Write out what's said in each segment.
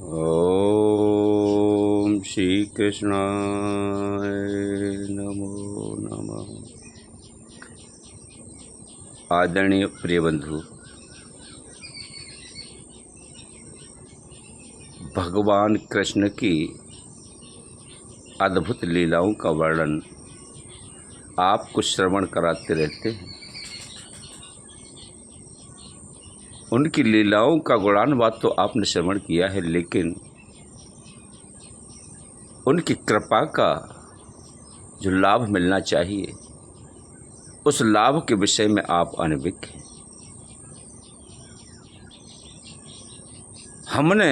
ओम श्री कृष्णाय नमो नमः। आदरणीय प्रिय बंधु, भगवान कृष्ण की अद्भुत लीलाओं का वर्णन आपको श्रवण कराते रहते हैं। उनकी लीलाओं का गुणानुवाद तो आपने श्रवण किया है, लेकिन उनकी कृपा का जो लाभ मिलना चाहिए, उस लाभ के विषय में आप अनभिज्ञ हैं। हमने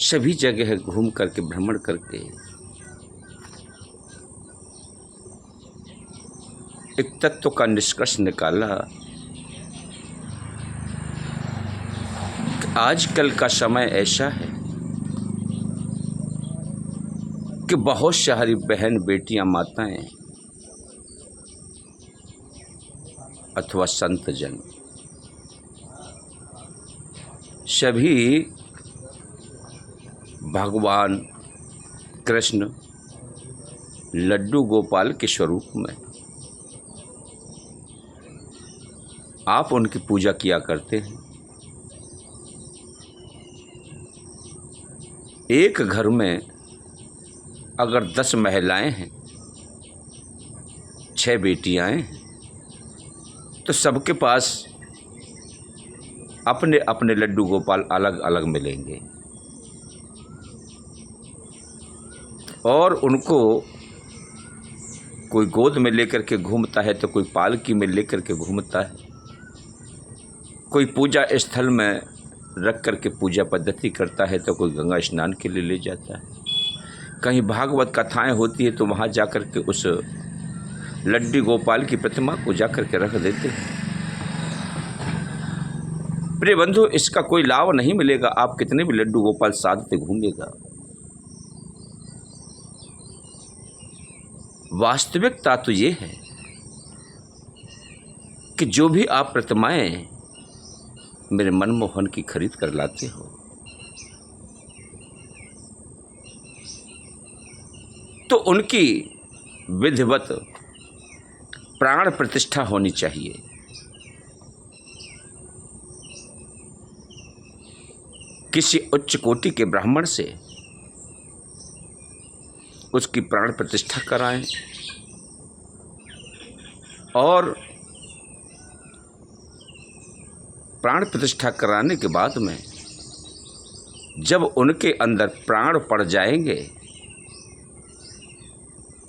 सभी जगह घूम करके, भ्रमण करके एक तत्व का निष्कर्ष निकाला कि आजकल का समय ऐसा है कि बहुत सारी बहन, बेटियां, माताएं अथवा संत जन सभी भगवान कृष्ण लड्डू गोपाल के स्वरूप में आप उनकी पूजा किया करते हैं। एक घर में अगर 10 महिलाएं हैं, 6 बेटियां हैं, तो सबके पास अपने अपने लड्डू गोपाल अलग अलग मिलेंगे और उनको कोई गोद में लेकर के घूमता है, तो कोई पालकी में लेकर के घूमता है, कोई पूजा स्थल में रख करके पूजा पद्धति करता है, तो कोई गंगा स्नान के लिए ले जाता है। कहीं भागवत कथाएं होती है तो वहाँ जाकर के उस लड्डू गोपाल की प्रतिमा को जाकर के रख देते हैं। प्रिय बंधु, इसका कोई लाभ नहीं मिलेगा, आप कितने भी लड्डू गोपाल साधते घूमेगा। वास्तविकता तो ये है कि जो भी आप प्रतिमाएं मेरे मनमोहन की खरीद कर लाते हो, तो उनकी विधिवत प्राण प्रतिष्ठा होनी चाहिए। किसी उच्च कोटि के ब्राह्मण से उसकी प्राण प्रतिष्ठा कराएं और प्राण प्रतिष्ठा कराने के बाद में जब उनके अंदर प्राण पड़ जाएंगे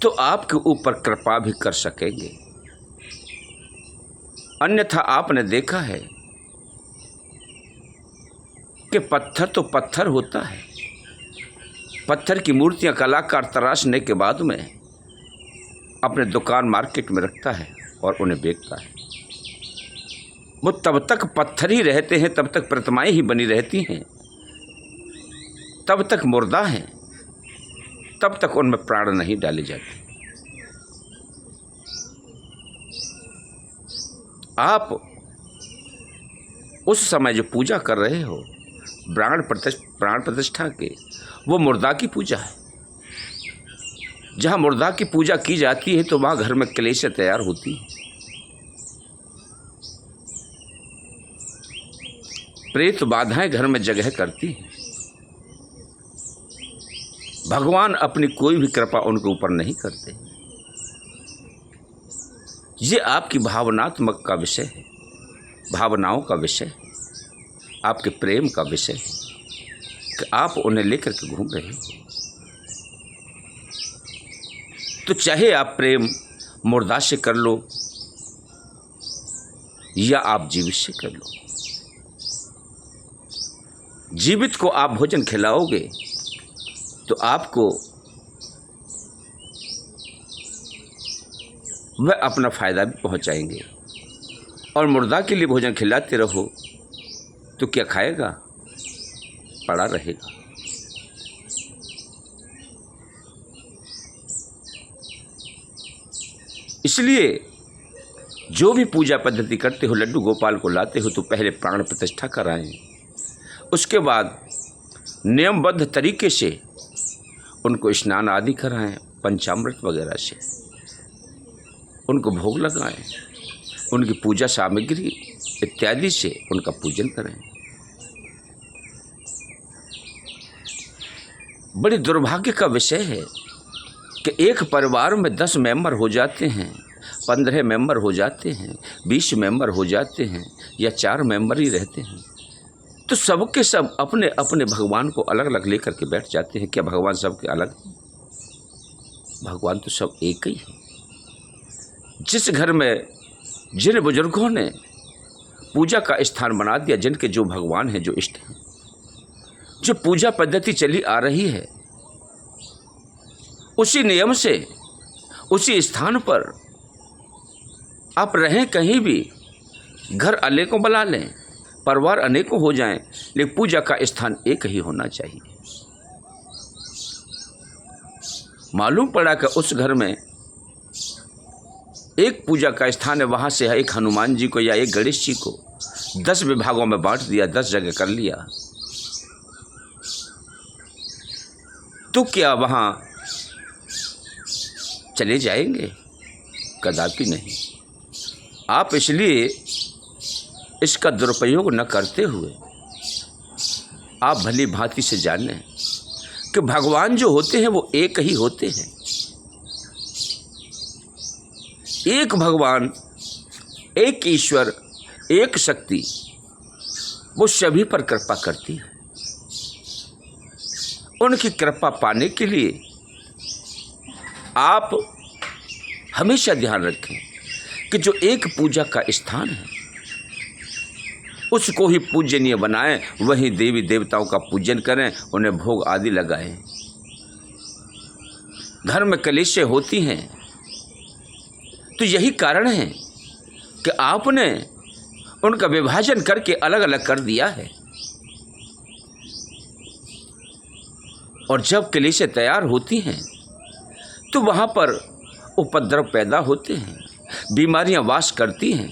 तो आपके ऊपर कृपा भी कर सकेंगे। अन्यथा आपने देखा है कि पत्थर तो पत्थर होता है, पत्थर की मूर्तियां कलाकार तराशने के बाद में अपने दुकान मार्केट में रखता है और उन्हें बेचता है। वो तब तक पत्थर ही रहते हैं, तब तक प्रतिमाएं ही बनी रहती हैं, तब तक मुर्दा हैं, तब तक उनमें प्राण नहीं डाले जाते। आप उस समय जो पूजा कर रहे हो प्राण प्रतिष्ठा के, वो मुर्दा की पूजा है। जहाँ मुर्दा की पूजा की जाती है तो वहाँ घर में क्लेश तैयार होती है, प्रेत बाधाएं घर में जगह करती हैं। भगवान अपनी कोई भी कृपा उनके ऊपर नहीं करते। ये आपकी भावनात्मक का विषय है, भावनाओं का विषय है, आपके प्रेम का विषय है कि आप उन्हें लेकर के घूम रहे हो। तो चाहे आप प्रेम मुर्दा से कर लो या आप जीवित से कर लो, जीवित को आप भोजन खिलाओगे तो आपको वह अपना फायदा भी पहुंचाएंगे, और मुर्दा के लिए भोजन खिलाते रहो तो क्या खाएगा? पड़ा रहेगा। इसलिए जो भी पूजा पद्धति करते हो, लड्डू गोपाल को लाते हो तो पहले प्राण प्रतिष्ठा कराएं, उसके बाद नियमबद्ध तरीके से उनको स्नान आदि कराएं, पंचामृत वगैरह से उनको भोग लगाएं, उनकी पूजा सामग्री इत्यादि से उनका पूजन करें। बड़ी दुर्भाग्य का विषय है कि एक परिवार में 10 मेंबर हो जाते हैं, 15 मेंबर हो जाते हैं, 20 मेंबर हो जाते हैं, या 4 मेंबर ही रहते हैं, तो सबके सब अपने अपने भगवान को अलग अलग लेकर के बैठ जाते हैं। क्या भगवान सबके अलग हैं? भगवान तो सब एक ही है। जिस घर में जिन बुजुर्गों ने पूजा का स्थान बना दिया, जिनके जो भगवान हैं, जो इष्ट हैं, जो पूजा पद्धति चली आ रही है, उसी नियम से उसी स्थान पर आप रहें, कहीं भी घर अनेकों बना लें, परिवार अनेकों हो जाएं, लेकिन पूजा का स्थान एक ही होना चाहिए। मालूम पड़ा कि उस घर में एक पूजा का स्थान है, वहाँ से एक हनुमान जी को या एक गणेश जी को 10 विभागों में बांट दिया, 10 जगह कर लिया, तो क्या वहाँ चले जाएंगे? कदापि नहीं। आप इसलिए इसका दुरुपयोग न करते हुए आप भली भांति से जानें कि भगवान जो होते हैं वो एक ही होते हैं। एक भगवान, एक ईश्वर, एक शक्ति, वो सभी पर कृपा करती है। उनकी कृपा पाने के लिए आप हमेशा ध्यान रखें कि जो एक पूजा का स्थान है उसको ही पूजनीय बनाएं, वहीं देवी देवताओं का पूजन करें, उन्हें भोग आदि लगाएं। घर में कलेशें होती हैं तो यही कारण है कि आपने उनका विभाजन करके अलग अलग कर दिया है। और जब कलेशें तैयार होती हैं तो वहाँ पर उपद्रव पैदा होते हैं, बीमारियां वास करती हैं,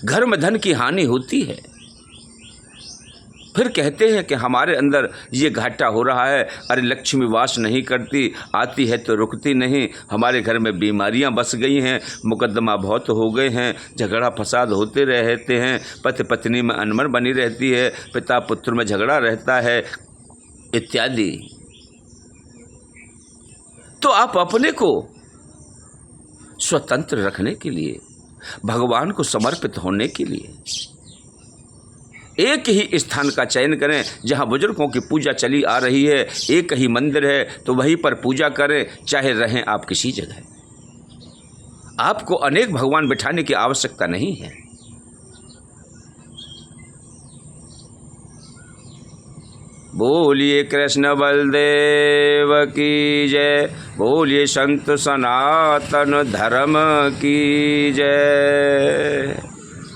घर में धन की हानि होती है। फिर कहते हैं कि हमारे अंदर ये घाटा हो रहा है, अरे लक्ष्मी वास नहीं करती, आती है तो रुकती नहीं, हमारे घर में बीमारियां बस गई हैं, मुकदमा बहुत हो गए हैं, झगड़ा फसाद होते रहते हैं, पति पत्नी में अनबन बनी रहती है, पिता पुत्र में झगड़ा रहता है, इत्यादि। तो आप अपने को स्वतंत्र रखने के लिए, भगवान को समर्पित होने के लिए एक ही स्थान का चयन करें जहां बुजुर्गों की पूजा चली आ रही है, एक ही मंदिर है तो वहीं पर पूजा करें, चाहे रहें आप किसी जगह। आपको अनेक भगवान बिठाने की आवश्यकता नहीं है। बोलिए कृष्ण बलदेव की जय, बोलिए संत सनातन धर्म की जय।